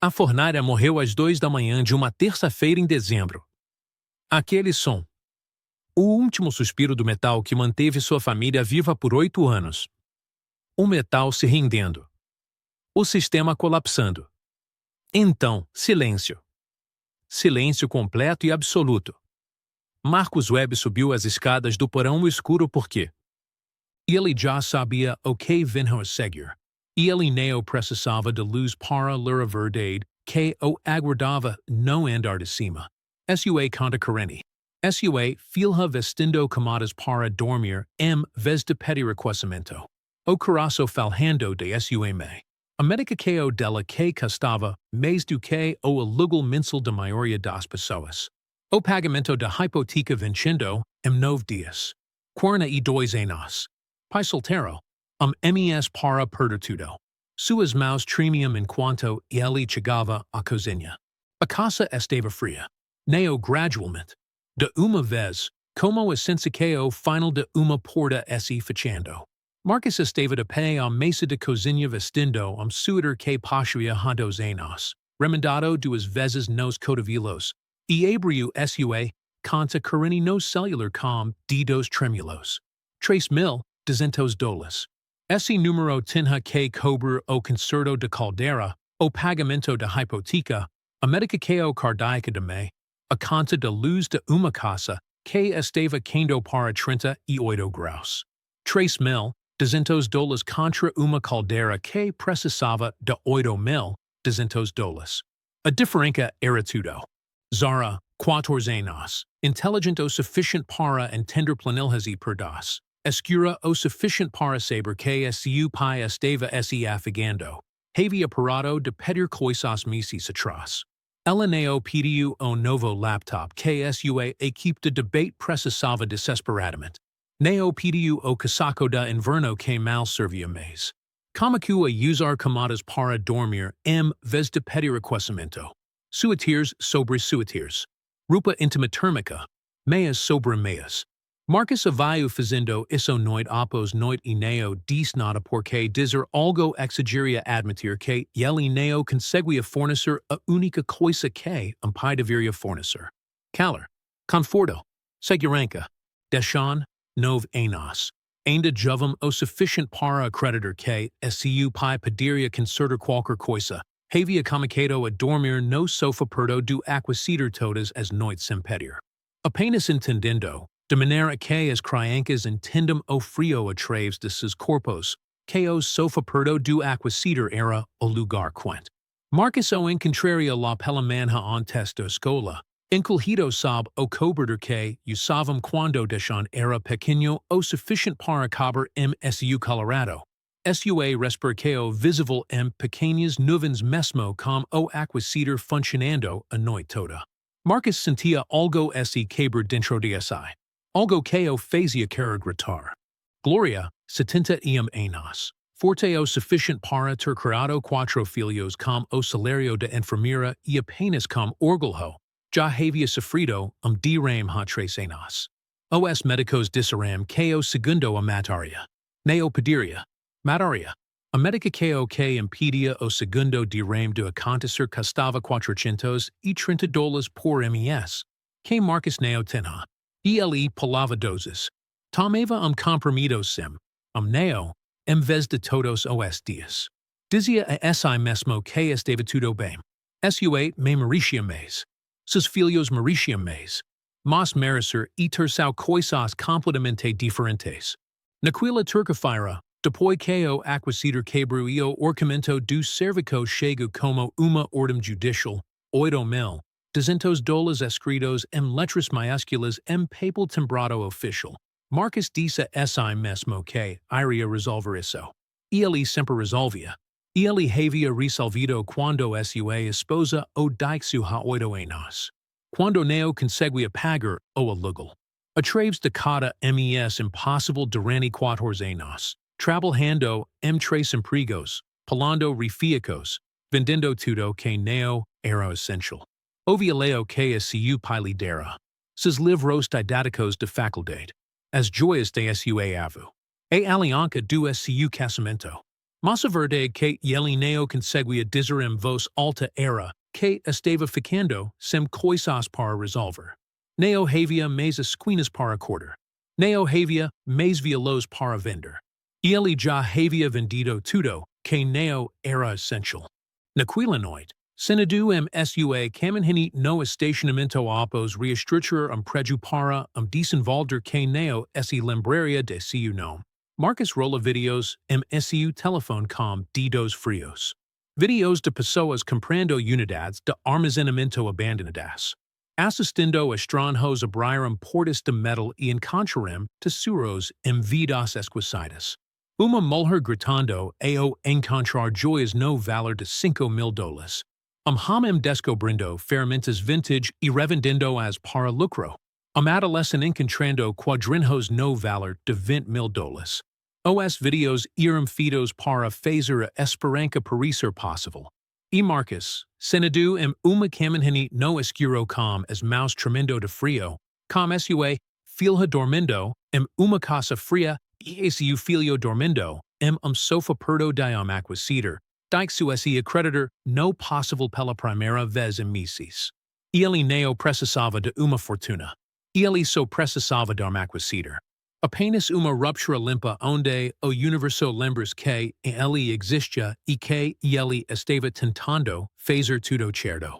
A fornalha morreu às 2 da manhã de uma terça-feira em dezembro. Aquele som. O último suspiro do metal que manteve sua família viva por 8 anos. O metal se rendendo. O sistema colapsando. Então, silêncio. Silêncio completo e absoluto. Marcos Webb subiu as escadas do porão escuro porque ele já sabia o que vinha a seguir. Ele não precisava de luz para ler a verdade que o aguardava no andar de cima. Sua conta corrente. Sua filha vestindo camadas para dormir em vez de pedir aquecimento. O coração falhando de sua mãe. A médica que o dela que custava mais do que o aluguel mensal da maioria das pessoas. O pagamento da hipoteca vencendo em 9 dias. 42 anos. Pai solteiro. MES para perder tudo. Suas mãos tremiam enquanto ele chegava à cozinha. A casa estava fria. Neo gradualmente. De uma vez, como a sense que o final de uma porta se fechando. Marcus estava de pé à mesa de cozinha vestindo suéter que possuía há 2 anos. Remendado 2 vezes nos cotovelos. E abriu sua conta corrente no celular com dedos tremulos. $3,200. Esse número tinha que cobrir o concerto de caldeira, o pagamento da hipoteca, a médica que o cardíaca de mãe, a conta de luz de uma casa que estava quente para 38 graus. $3,200 contra uma caldeira que precisava de $8,200. A diferença era tudo. Zara, 14 anos, inteligente o suficiente para entender planilhas e perdas. Escura o suficiente para saber que seu pai estava se afogando. Havia parado de pedir coisas meses atrás. Ela não pediu novo laptop que sua equipe de debate precisava desesperadamente. Não pediu o casaco de inverno que mal servia mais. Começou a usar camadas para dormir em vez de pedir aquecimento. Suéteres sobre suéteres. Roupa íntima térmica. Meias sobre meias. Marcus veio fazendo isso noite após noite e não disse nada porque dizer algo exigiria admitir que ele não conseguia fornecer a única coisa que pai deveria fornecer. Calor. Conforto. Segurança. Deixan. 9 anos. Ainda jovem o suficiente para acreditar que seu pai poderia consertar qualquer coisa. Havia começado a dormir no sofá perto do aquecedor todas as noites sem pedir. Apenas entendendo, de maneira que as crianças entendam o frio através de seus corpos, que o sofá perto do aquecedor era o lugar quente. Marcus o encontraria lá pela manhã antes da escola. Encolhido sob o cobertor que usavam quando deixan era pequeno o suficiente para caber em seu Colorado. Sua respiração visível em pequenas nuvens mesmo com o aquecedor funcionando a noite toda. Marcus sentia algo se quebrar dentro de si. Algo que o fazia querer gritar. Gloria, 71 anos. Forte o suficiente para ter criado 4 filhos com o salário de enfermeira e apenas com orgulho. Já havia sofrido derrame há 3 anos. Os médicos disseram que o segundo a mataria. Não pediria. Mataria. A médica que o que impedia o segundo derrame de acontecer custava $430 por mês. Que Marcus não tinha. E ele pulava doses. Tomava comprimido sim. Não, em vez de todos os dias. Dizia a si mesmo que estava tudo bem. Sua me merecia mais. Seus filhos mereciam mais. Mas merecer e ter são coisas completamente diferentes. Naquela terça-feira, depois que o aquecedor quebrou e o orçamento do cervico chegou como uma ordem judicial, $8,200 escritos em letras maiúsculas em papel timbrado oficial. Marcus disse a si mesmo que iria resolver isso. E ele sempre resolvia. Ele havia resolvido quando sua esposa o deixou há 8 anos. Quando não conseguia pagar o aluguel. Através de cada mês impossível durante 14 anos. Trabalhando em 3 empregos, pagando refíacos, vendendo tudo que não era essencial. O violeo que seu pai lhe dera. Seus livros didáticos de faculdade. As joias de sua avó. A aliança do seu casamento. Massa verde que ele neo conseguia dizer vos alta era, que estava ficando sem coisas para resolver. Neo havia mais esquinas para quarter. Neo havia mais vielos para vender. Ele já havia vendido tudo, que neo era essential. Naquela noite, Senadu MSUA Kamenhini no estacionamento após reestruturar prédio para desenvolver que neo se lembraria de seu nome. Marcus rola videos MSU telefone com dedos frios. Videos de pessoas comprando unidades de armazenamento abandonadas. Assistindo a estranhos abriram portas de metal e encontrarem tesouros vidas esquecidas. Uma mulher gritando ao encontrar joias no valor de $5,000. Hamem descobrindo ferramentas vintage e revendendo as para lucro. Adolescente encontrando quadrinhos no valor de $20,000. Os videos irem feitos para fazer a esperança parecer possível. E Marcus, Senadu uma Kamenhini no escuro com as mãos tremendo de frio, com sua filha dormindo uma casa fria e seu filho dormindo sofá perto de aquecido. Dike suesse creditor no possível pela primeira vez meses. Ele neo precisava de uma fortuna. Ele só precisava de aquecido. Apenas uma ruptura limpa onde o universo lembras que ele existia e que ele estava tentando fazer tudo certo.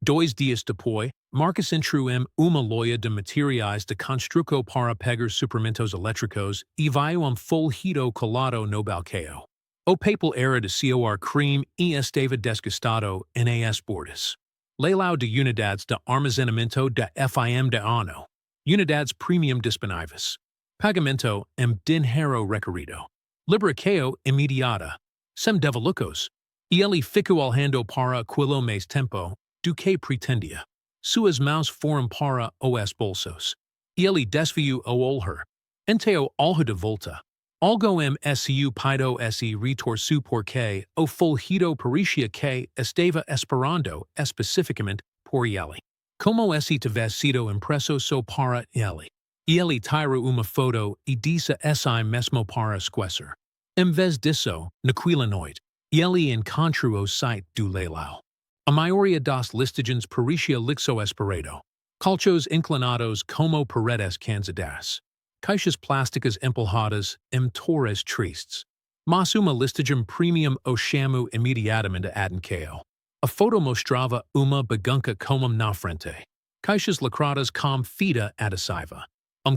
2 dias depois, Marcus entrou uma loja de materiais de construção para pegar suprimentos elétricos e viu full hito colado no balcão. O papel era de coar cream e estava desgastado nas bordas. Leilão de unidades de armazenamento de FIM de ano. Unidades premium disponíveis. Pagamento dinheiro requerido. Liberação imediata. Sem devolucos. Ele ficou alhando para aquilo mais tempo do que pretendia. Suas mãos foram para os bolsos. Ele desviou o olhar. Enteo algo de volta. Algo su pido se retorçu porque o fulgido parecia que estava esperando especificamente por ele. Como se tivesse sido impresso só para ele. Ele tira uma foto e disse si mesmo para esquecer. Em vez disso, naquela noite, ele encontrou o site do leilão. A maioria das listagens parecia lixo esperado. Colchos inclinados como paredes cansadas. Caixas plásticas empolhadas torres tristes. Mas uma listagem premium o chamo imediatamente atencao. A foto mostrava uma bagunça como na frente. Caixas lacradas com fita adesiva.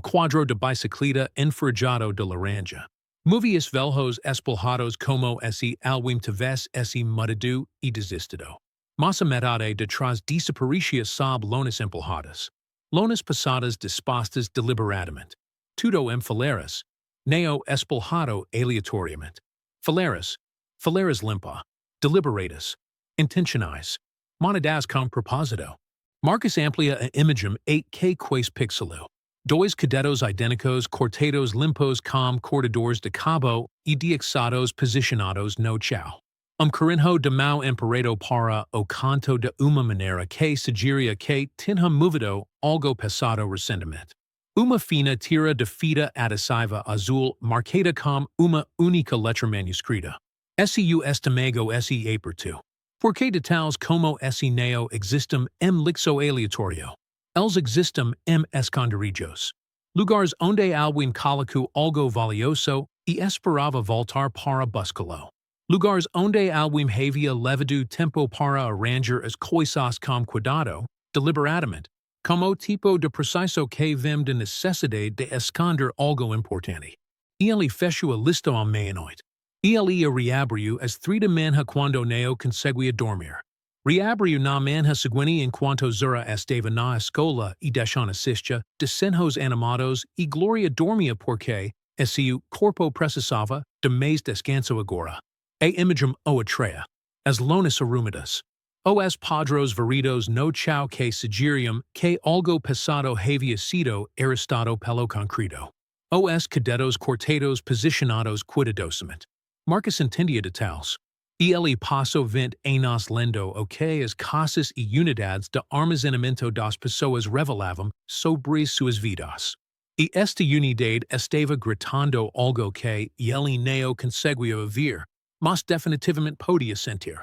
Quadro de bicicleta enferrujado de laranja. Movies velhos espelhados como se alguém tivesse mudado e desistido. Mas a metade detrás disso parecia sob lonas empolhadas. Lonas passadas dispostas deliberadamente. Tudo fileiras. Neo espelhado aleatoriamente. Fileiras limpa. Deliberadas. Intencionais. Monadas com propósito. Marcus amplia a imagem 8K quais pixelu. Dois cadetos idênticos cortados limpos com cortadores de cabo e diexados posicionados no chão. Corinho de mão emparado para o canto de uma maneira que sugeria que tinha movido algo pesado recentemente. Uma fina tira de fita adesiva azul marcada com uma única letra manuscrita. Su estimego se aperto. Porque detalhes como esse neo existem lixo aleatorio. Els existem esconderijos. Lugares onde alguém colocou algo valioso e esperava voltar para buscá-lo. Lugares onde alguém havia levado tempo para arranjar as coisas com cuidado, deliberadamente, como tipo de preciso que vem de necessidade de esconder algo importante. Ele fechou a lista à meia-noite. Ele a reabriu às 3 da manhã quando Neo conseguia dormir. Reabriu na manhã seguinte enquanto Zura estava na escola e deixando assistia, desenhos animados e Gloria dormia porque seu corpo precisava de mais descanso agora. A imagem o atreia. As lonas arrumadas. Os padros varidos no chão que sugeriam que algo pesado havia sido arrestado pelo concreto. Os cadetos cortados posicionados cuidadosamente. Marcus entendia detalhes. Ele passou 20 anos lendo o que as casas e unidades de armazenamento das pessoas revelavam sobre suas vidas. E esta unidade estava gritando algo que ele não conseguia ouvir. mas definitivamente podia sentir.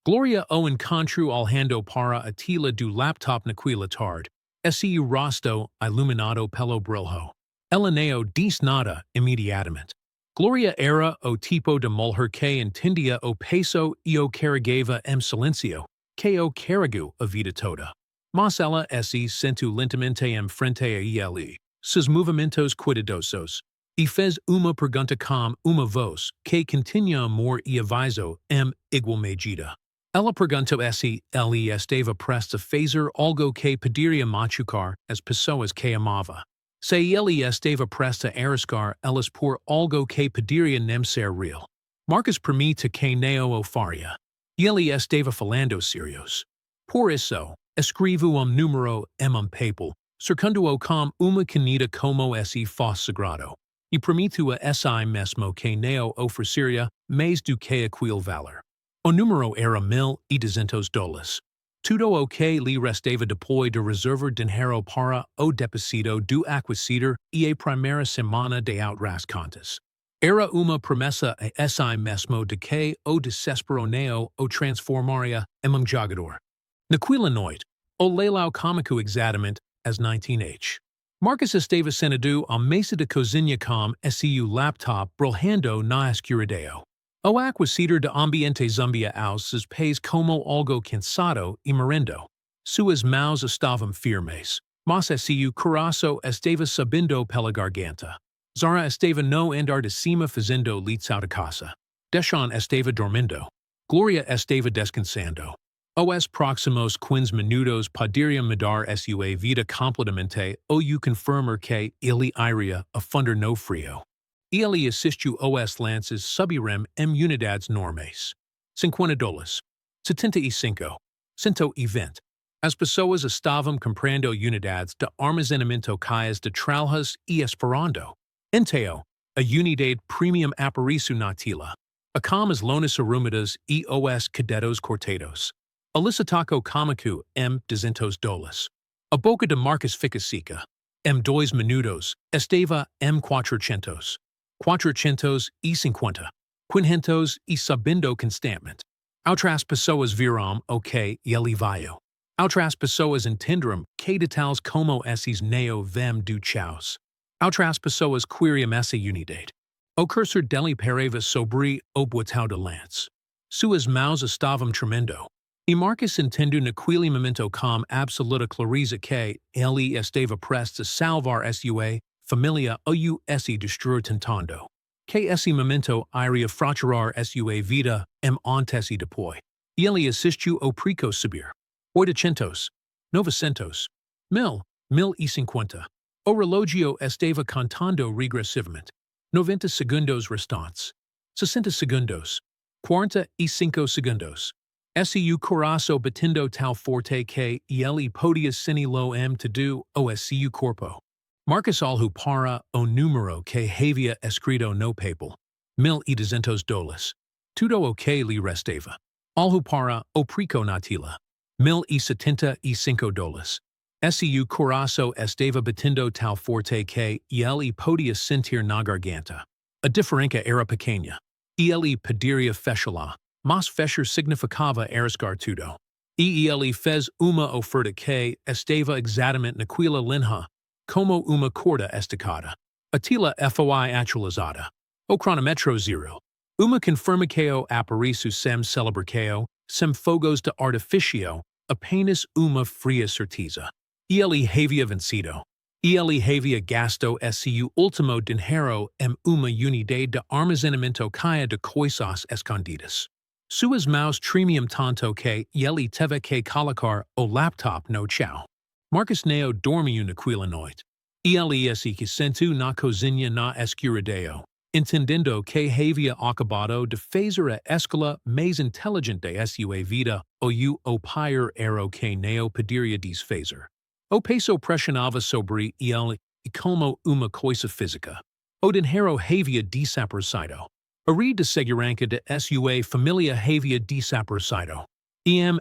Gloria o encontro alhando para Attila do laptop naquela tarde. Seu rosto iluminado pelo brilho. Ela não disse nada imediatamente. Gloria era o tipo de mulher que entendia o peso e o carregava silencio, que o carregou a vida toda. Mas ela se sentiu lentamente frente a ele, seus movimentos cuidadosos, e fez uma pergunta com uma voz que continha amor e aviso igual medida. Ela perguntou se ele estava prestes a fazer algo que poderia machucar as pessoas que amava. Se ele estava prestes a arriscar elas por algo que poderia nem ser real. Marcus permite que não o faria. Ele estava falando serios. Por isso, escrevo número papel, cercando-o com uma caneta como esse fosse sagrado. E permito a si mesmo que não ofereceria mais do que aquele valor. O número era $1,200. Tudo o que lhe restava depois de reservar dinheiro para o depósito do aquisitor e a primeira semana de outras contas. Era uma promessa a si mesmo de que o desespero não o transformaria em jogador. Naquela noite, o leilão cômico exatamente às 19h. Marcus estava sentado à mesa de cozinha com seu laptop brilhando na escuridão. O aquisitor de ambiente zumbia aos seus pés como algo cansado e morrendo. Suas mãos estavam firmes, mas seu coração estava subindo pela garganta. Zara estava no andar de cima fazendo lição de casa. Deshawn estava dormindo. Gloria estava descansando. Os próximos 15 minutos poderiam mudar sua vida completamente ou confirmar que ele iria afundar no frio. Ele assistiu os lances subirem unidades normais. $50, 75, 120. As pessoas estavam comprando unidades de armazenamento caias de tralhas e esperando. Então, a unidade premium apareceu na tela. A com as lonas arrumadas e os cadetos cortados. A licitaco cômico $200. A boca de Marcus fica seca. 2 minutos, estava 400. 450, 500 e subindo constantemente. Outras pessoas viram o que ele viu. Outras pessoas entenderam que detalhes como esses não vêm do caos. Outras pessoas queriam essa unidade. O cursor dele parava sobre o botão de lance. Suas mãos estavam tremendo. E Marcus entendeu naquele momento com absoluta clareza que ele estava prestes a salvar sua família ou se destruir tentando. Que esse momento iria fraturar sua vida antes e depois. Ele assistiu o preço subir. 800, 900, 1000, 1050. O relógio estava contando regressivamente. 90 segundos restantes. 60 segundos. 45 segundos. Seu coração batendo tal forte que ele podia sentir-lo todo o seu corpo. Marcus olhou para o número que havia escrito no papel. $1,200. Tudo o que lhe restava. Olhou para o preço na tela. $1,075. Seu coração estava batendo tal forte que ele podia sentir na garganta. A diferença era pequena. Ele poderia fechá-la, mas fechar significava arriscar tudo. E ele fez uma oferta que estava exatamente naquela linha, como uma corda esticada. Attila foi atualizada. O cronômetro zero. Uma confirma que o aparelho sem celebração, sem fogos de artifício, apenas uma fria certeza. Ele havia vencido. Ele havia gasto seu último dinheiro uma unidade de armazenamento caia de coisas escondidas. Suas mãos tremiam tanto que ele teve que colocar o laptop no chão. Marcus não dormiu naquela noite. Ele se sentou na cozinha na escuridão, entendendo que havia acabado de fazer a escolha mais inteligente de sua vida ou o pior era o que não poderia desfazer. O peso pressionava sobre ele como uma coisa física. O dinheiro havia desaparecido. A rede de segurança de sua família havia desaparecido.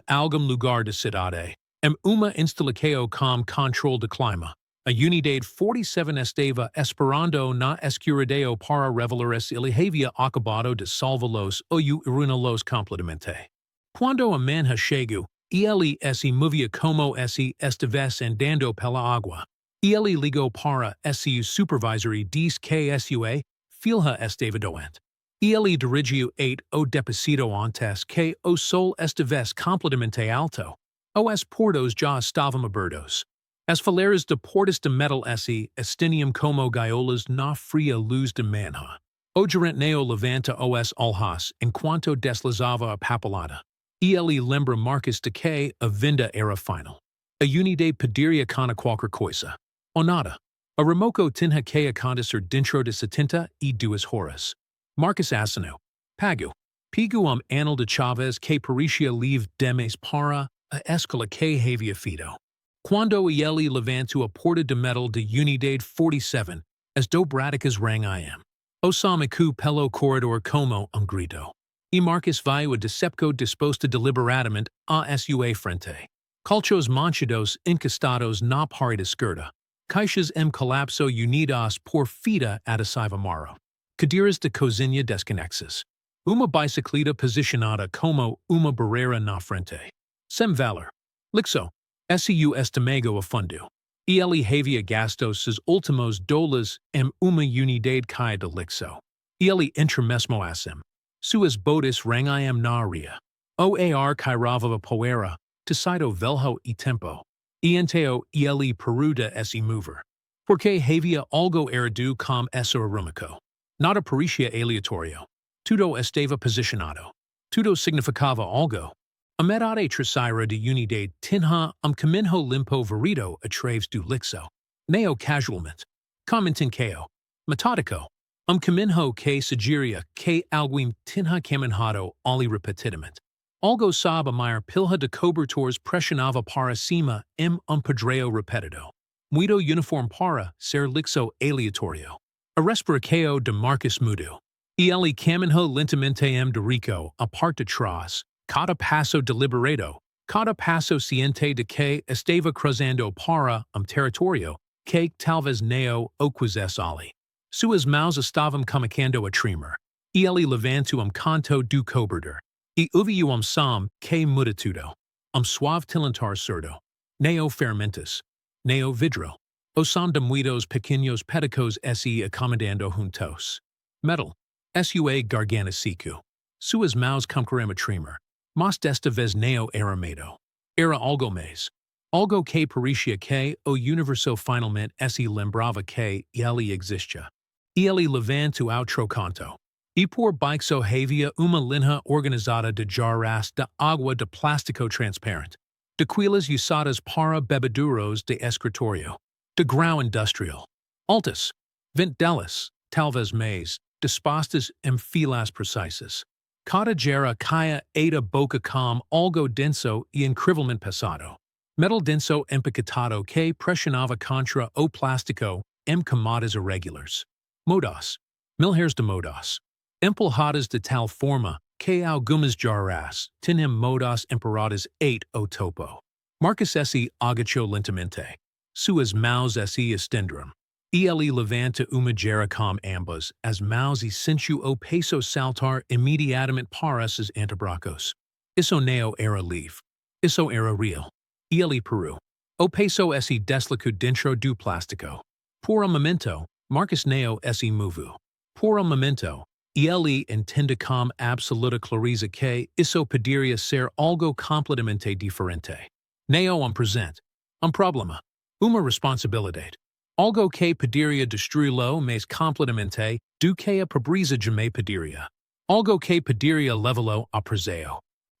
Algum lugar da cidade. Uma instalação com controle de clima. A unidade 47 esteva esperando na escurideo para revelar es ilihavia acabado de salvalos o u iruna los completamente. Cuando a man chego, ele se movia como se estives andando pela agua. Ele ligo para su supervisory dis ksua, filha esteva doente. Ele dirigiu o depósito antes que o sol estives completamente alto. Os portos já estavam abertos. As fileiras de portas de metal se estiniam como gaiolas na fria luz de manhã. O gerente neo levanta os olhos enquanto deslizava a papelada. Ele lembra Marcus de que a venda era final. A unidade pediria cana qualquer coisa. Ou nada. A remoco tinha que acontecer dentro de 72 horas. Marcus assinou. Pago. Pigu anel de Chaves que parecia livre demes para a escola que havia feito. Quando ele levantou a porta de metal de unidade 47, as dobradicas rang am. Osamiku pelo corredor como grito. E Marcus veio a decepco disposto deliberadamente a sua frente. Colchos manchados encastados na parede esquerda. Caixas colapso unidas por fita adhesiva marro. Cadeiras de cozinha desconexas. Uma bicicleta posicionada como uma barreira na frente. Sem valor. Lixo. Seu estimego a fundo. Ele havia gasto seus últimos dólares uma unidade caia de lixo. Ele intermesmo assim. Suas botas rangam na areia. Oar cairava poeira, tecido velho e tempo. Enteo ele peruda esse mover. Porque havia algo errado com essa arumico. Nada parecia aleatorio. Tudo estava posicionado. Tudo significava algo. A metade traseira de unidade tinha caminho limpo varrido a través do lixo. Neo casualmente. Commentincao. Metódico. Caminho que sugeria que alguém tinha caminhado ali repetidamente. Algo sabe a maior pilha de cobertores pressionava para cima pedreiro repetido. Muito uniforme para ser lixo aleatorio. A respiração de Marcus Mudou. Ele caminhou lentamente de rico a parte de trás. Cada passo deliberado, cada passo ciente de que estava cruzando para território que talvez neo o quisesse ali. Suas mãos estavam começando a tremer. Ele levantou canto do cobertor. E ouviu som que muda tudo. Suave tilintar surdo. Neo fermentas. Neo vidro. O som de muitos pequeños pedicos se acomodando juntos. Metal. Sua garganta seco. Suas mãos começaram a tremer. Mas desta vez neo era medo. Era algo mais. Algo que parecia que o universo finalmente se lembrava que ele existia. Ele levantou outro canto. E por baixo havia uma linha organizada de jarras de água de plástico transparente. De quilas usadas para bebeduros de escritório. De grau industrial. Altas. 20 delas, talvez mais, dispostas em filas precisas. Cada gera caia ada boca com algo denso e incrivelmente pesado. Metal denso empaquetado que pressionava contra o plástico camadas irregulares. Modas. Milhares de modas. Empolhadas de tal forma que algumas jarras tinham modas emperadas o topo. Marcus se agachou lentamente. Suas mãos se estenderam. Ele levanta uma jarra com ambas as mãos e sentiu o peso saltar imediatamente para seus antebraços. Isso não era livre. Isso era real. Ele peru. O peso se deslocou dentro do plástico. Por momento, Marcus não se moveu. Por momento, ele entende com absoluta clareza que isso poderia ser algo completamente diferente. Não presente. Problema. Uma responsabilidade. Algo que poderia destruí-lo mais completamente do que a pobreza jamais poderia. Algo que poderia levá-lo a prazer.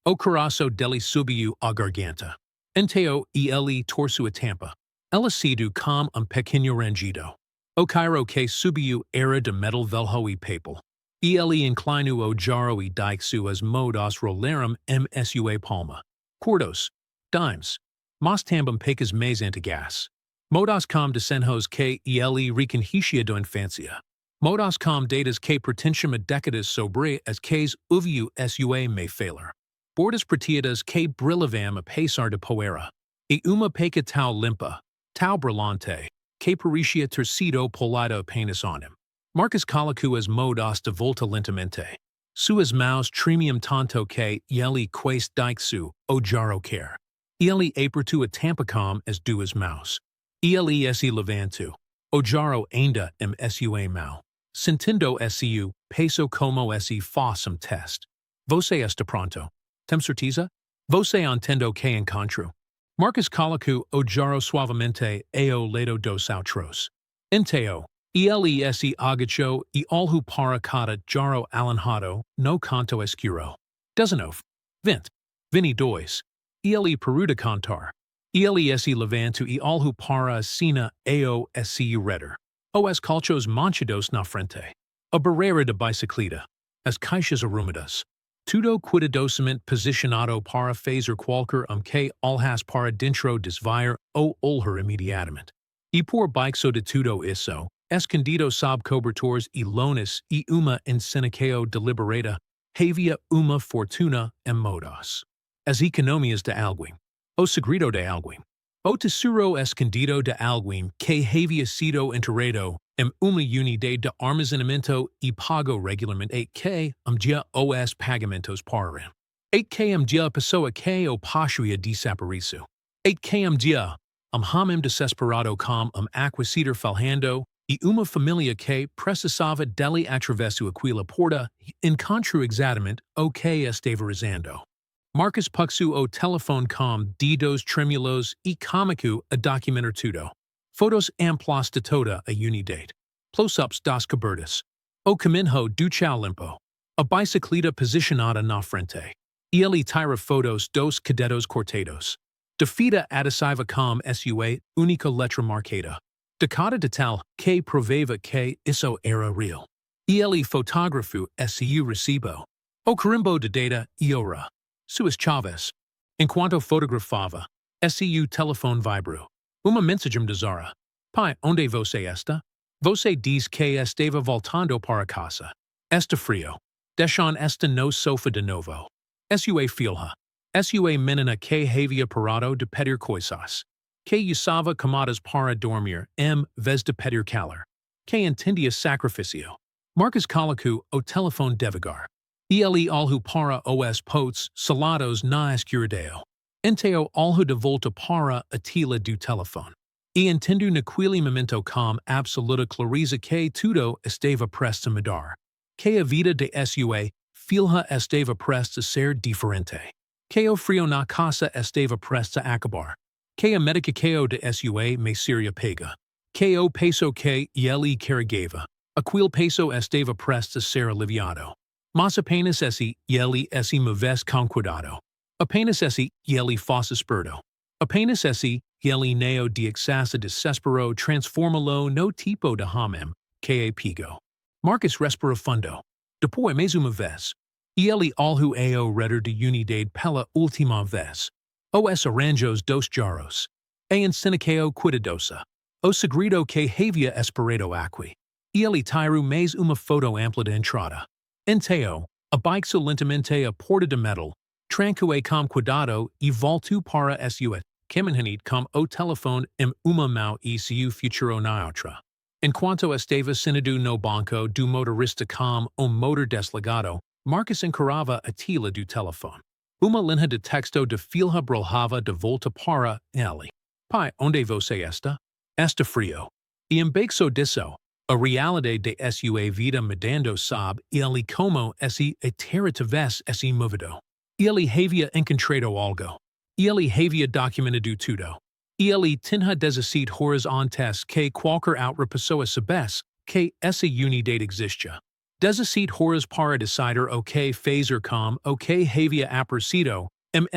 O coração dele subiu a garganta. Enteo ele torçou a tampa. Ela sido com pequeno rangido. O cairo que subiu era de metal velho e papel. Ele inclinou o jarro e deixou as modas rolaram sua palma. Quartos. Dimes. Mas também pecas mais antigas. Modas com desenhos que ele reconhecia da infância. Modas com datas que pertenciam a décadas sobre as que ouviu sua me falar. Bordas prateadas que brilhavam a pesar de poeira. E uma peca tão limpa, tão brilhante, que pericia tercido polito penis onem. Marcus calicu as modos de volta lentamente. Suas maus tremium tanto que ele quaes dixu, o jaro care. Ele apertu a tampacom as duas maus. Ele esse levantu. O jaro ainda sua mau. Sentindo su, peso como esse fossum test. Você está pronto? Tem certeza? Você entendo que encontro. Marcus calicu o jaro suavemente ao lado dos outros. Enteo. Ese agacho e alhu para cada jaro alanhado no canto escuro. 19. 22. Ele peruda cantar. Ele esse levanto e alhu para sina ao scu redder. Os calchos manchados na frente. A barreira de bicicleta. As caixas arrumadas. Tudo cuidadosamente posicionado para fazer qualquer que alhas para dentro desviar ou olhar imediatamente. E por bixo de tudo isso, escondido sob cobertores e lonas e uma encenaqueo deliberata, havia uma fortuna em modos. As economias de alguém. O segredo de alguém. O tesoro escondido de alguém que havia sido enterrado em uma unidade de armazenamento e pago regularmente que dia os pagamentos pararam. Que dia pessoa que o possuía desapareceu. Que dia hamem desesperado com aquisitar falhando e uma família que precisava dele atravesso aquela porta encontrou exatamente o que estava rezando. Marcus puxu o telefone com dedos tremulos e comico a documentar tudo. Fotos amplas de toda a unidade. Close-ups das cobertas. O caminho do chão limpo. A bicicleta posicionada na frente. Ele tira fotos dos cadetos cortados. De fita adesiva com sua única letra marcada. De cada detalhe que provava que isso era real. Ele fotografou su recibo. O carimbo de data e ora. Suas chaves. Enquanto fotografava, su telefone vibrou. Uma mensagem de Zara. Pai, onde você está? Você diz que estava voltando para casa. Está frio. Deixan esta no sofá de novo. Sua filha. Sua menina que havia parado de pedir coisas. Que usava camadas para dormir vez de pedir calor. Que entendia sacrifício. Marcus calicu o telefone devagar. Ele alhu para os potes salados na escuridão. Enteo alhu de volta para a tila do telefone. E entendo naquele momento com absoluta clareza que tudo estava prestes a mudar. Que a vida de sua filha estava prestes a ser diferente. Que o frio na casa estava prestes a acabar. Que a medicação de sua me seria pega. Que o peso que ele carregava. Aquele peso estava prestes a ser aliviado. Mas apenas ele moves com cuidado. Apenas ele faz esperto. Apenas ele neo de excesso desespero transforma-lo no tipo de hamem que é pigo. Marcus respira fundo. Depois mais uma vez. Ele alhu ao redor de unidade pela última vez. Os arranjos dos jarros. E encenaqueo cuidadosa. O segredo que havia esperado aqui. Ele tirou mais uma foto ampla de entrada. Enteo, abaixo lentamente a porta de metal, tranqueou com cuidado e voltou para sua caminhonete com o telefone em uma mão e seu futuro na outra. Enquanto estava sentado no banco do motorista com motor desligado, Marcus encarava a tela do telefone. Uma linha de texto de filha brolhava de volta para ele. Pai, onde você está? Está frio. E embaixo disso, a realidade de sua vida mudando sob ele como esse iteratives esse movido. Ele havia encontrado algo. Ele havia documentado tudo. Ele tinha desicido horizontes que qualquer outra pessoa soubesse que essa unidade existia. Desicido horas para decidir o que fazer com o que havia aparecido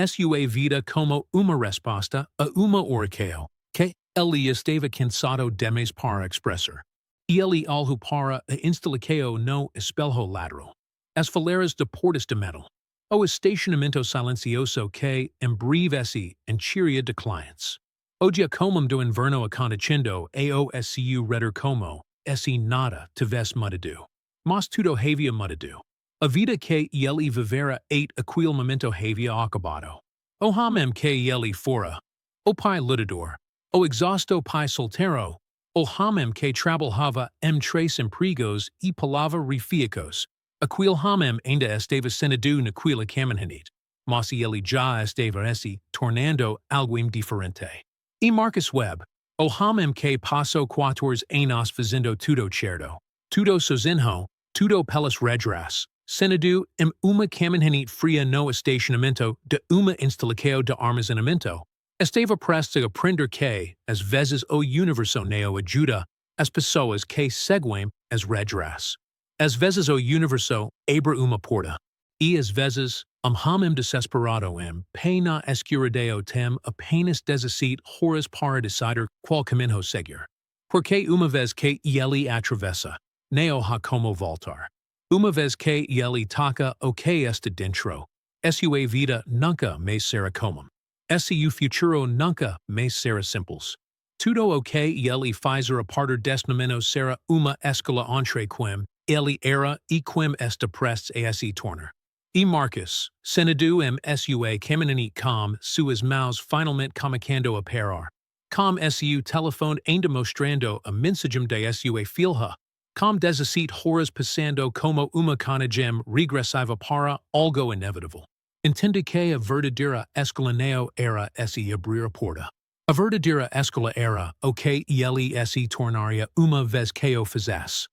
sua vida como uma resposta a uma oração que ele estava cansado demais para expressar. Ele alhu para a instalação no espelho lateral. As fileiras de portas de metal. O estacionamento silencioso que embrevece encheria de clientes. O dia comum do inverno acontecendo aoscu redor como esse nada tivesse mudado. Mas tudo havia mudado. A vida que ele vivera aquele momento havia acabado. O hamem que ele fora. O pai lutador. O exausto pai solteiro. O hamem que trabalhava três empregos e palavra refiacos. Aquil hamem ainda estava senado naquela caminhanite. Mas ele já estava tornando alguém diferente. E Marcus Webb. O hamem que passou 4 anos fazendo tudo certo. Tudo sozinho, tudo pelas regras. Senado uma caminhanite fria no estacionamento de uma instalação de armazenamento. Estava prestes a aprender que, às vezes o universo não ajuda as pessoas que seguem as regras. Às vezes o universo abre uma porta. E às vezes, hamem desesperado pena escuridão tem apenas 17 horas para decidir qual caminho seguir. Porque uma vez que ele atravessa, não há como voltar. Uma vez que ele toca o que está dentro, sua vida nunca mais será comum. Seu futuro nunca mais será simples. Tudo o que ele faz a partir deste momento será uma escola entre quem ele era e quem está prestes a se tornar. E Marcus, senado sua caminhanite com suas mãos finalmente começando a parar. Com seu telefone ainda mostrando a mensagem de sua filha. Com 17 horas passando como uma conagem regressiva para algo inevitável. Entende que a verdadeira escola não era se abrir a porta. A verdadeira escola era o que ele se tornaria uma vez que o fizesse.